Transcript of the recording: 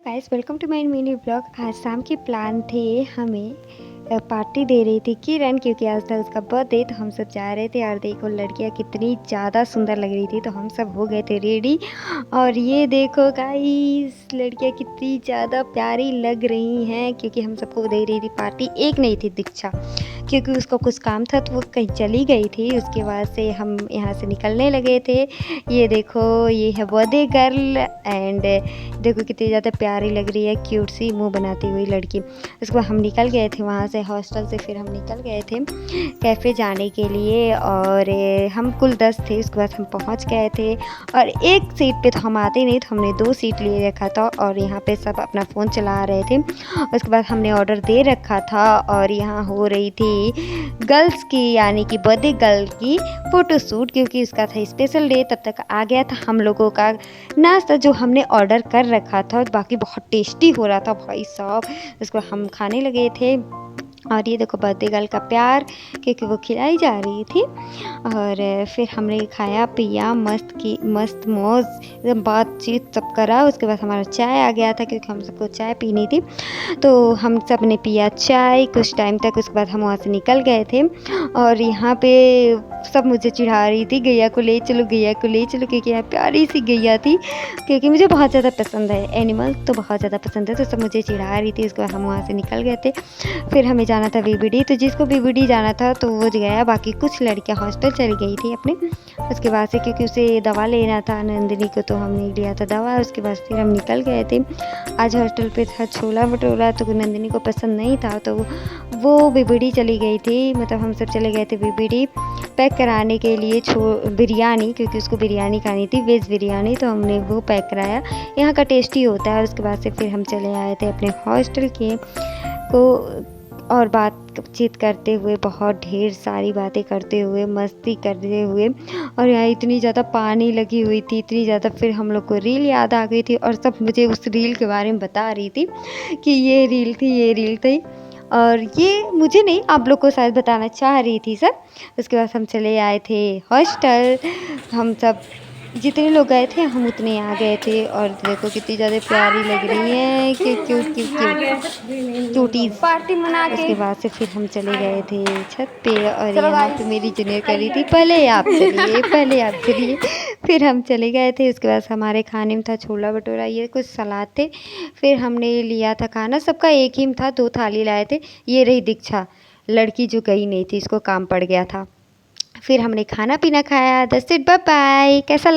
Guys, welcome to my mini blog. आज शाम के प्लान थे, हमें पार्टी दे रही थी किरण, क्योंकि आज था उसका बर्थडे। तो हम सब जा रहे थे और देखो लड़कियां कितनी ज़्यादा सुंदर लग रही थी, तो हम सब हो गए थे रेडी। और ये देखो गाइस, लड़कियां कितनी ज़्यादा प्यारी लग रही हैं, क्योंकि हम सबको दे रही थी पार्टी। एक नहीं थी दीक्षा, क्योंकि उसको कुछ काम था तो वो कहीं चली गई थी। उसके बाद से हम यहाँ से निकलने लगे थे। ये देखो, ये है बर्थडे गर्ल एंड देखो कितनी ज़्यादा प्यारी लग रही है, क्यूट सी मुंह बनाती हुई लड़की। उसके बाद हम निकल गए थे वहाँ से, हॉस्टल से। फिर हम निकल गए थे कैफ़े जाने के लिए, और हम कुल 10 थे। उसके बाद हम पहुँच गए थे, और एक सीट पे तो हम आते नहीं, तो हमने 2 सीट लिए रखा था, और यहाँ पे सब अपना फ़ोन चला रहे थे। उसके बाद हमने ऑर्डर दे रखा था, और यहाँ हो रही थी गर्ल्स की, यानी कि बर्थडे गर्ल की फ़ोटो शूट, क्योंकि उसका था स्पेशल डे। तब तक आ गया था हम लोगों का नाश्ता जो हमने ऑर्डर कर रखा था, बाकी बहुत टेस्टी हो रहा था भाई साहब। उसको हम खाने लगे थे। और ये देखो बर्थडे गर्ल का प्यार, क्योंकि वो खिलाई जा रही थी। और फिर हमने खाया पिया, मस्त मौज, एकदम बातचीत सब करा। उसके बाद हमारा चाय आ गया था, क्योंकि हम सबको चाय पीनी थी। तो हम सब ने पिया चाय कुछ टाइम तक। उसके बाद हम वहाँ से निकल गए थे, और यहाँ पे सब मुझे चिढ़ा रही थी, गैया को ले चलो, गैया को ले चलो, क्योंकि यहाँ प्यारी सी गैया थी। क्योंकि मुझे बहुत ज़्यादा पसंद है, एनिमल तो बहुत ज़्यादा पसंद है, तो सब मुझे चिढ़ा रही थी। उसके बाद हम वहाँ से निकल गए थे। फिर हमें जाना था बीबीडी, तो जिसको बीबीडी जाना था तो वो गया, बाकी कुछ लड़कियाँ हॉस्टल चली गई थी अपने। उसके बाद से क्योंकि उसे दवा लेना था नंदिनी को, तो हमने लिया था दवा। उसके बाद फिर हम निकल गए थे। आज हॉस्टल पे था छोला भटूरा, तो नंदिनी को पसंद नहीं था, तो वो बीबीडी चली गई थी। मतलब हम सब चले गए थे बीबीडी पैक कराने के लिए बिरयानी, क्योंकि उसको बिरयानी खानी थी, वेज बिरयानी, तो हमने वो पैक कराया। यहाँ का टेस्टी होता है। उसके बाद से फिर हम चले आए थे अपने हॉस्टल के को, और बातचीत करते हुए, बहुत ढेर सारी बातें करते हुए, मस्ती करते हुए। और यहाँ इतनी ज़्यादा पानी लगी हुई थी, इतनी ज़्यादा। फिर हम लोग को रील याद आ गई थी, और सब मुझे उस रील के बारे में बता रही थी कि ये रील थी, ये रील थी। और ये मुझे नहीं, आप लोग को शायद बताना चाह रही थी सब। उसके बाद हम चले आए थे हॉस्टल। हम सब जितने लोग गए थे हम उतने आ गए थे। और देखो कितनी ज़्यादा प्यारी लग रही है, cute cute cute cute cuties. Party मना के उसके बाद से फिर हम चले गए थे छत पे, और यहाँ पे मेरी जूनियर कर रही थी, पहले आप चलिए, पहले आप चलिए। फिर हम चले गए थे। उसके बाद हमारे खाने में था छोला भटूरा, ये कुछ सलाद थे। फिर हमने लिया था खाना, सबका एक ही में था, 2 थाली लाए थे। ये रही दीक्षा, लड़की जो गई नहीं थी, इसको काम पड़ गया था। फिर हमने खाना पीना खाया। That's it, bye bye. कैसा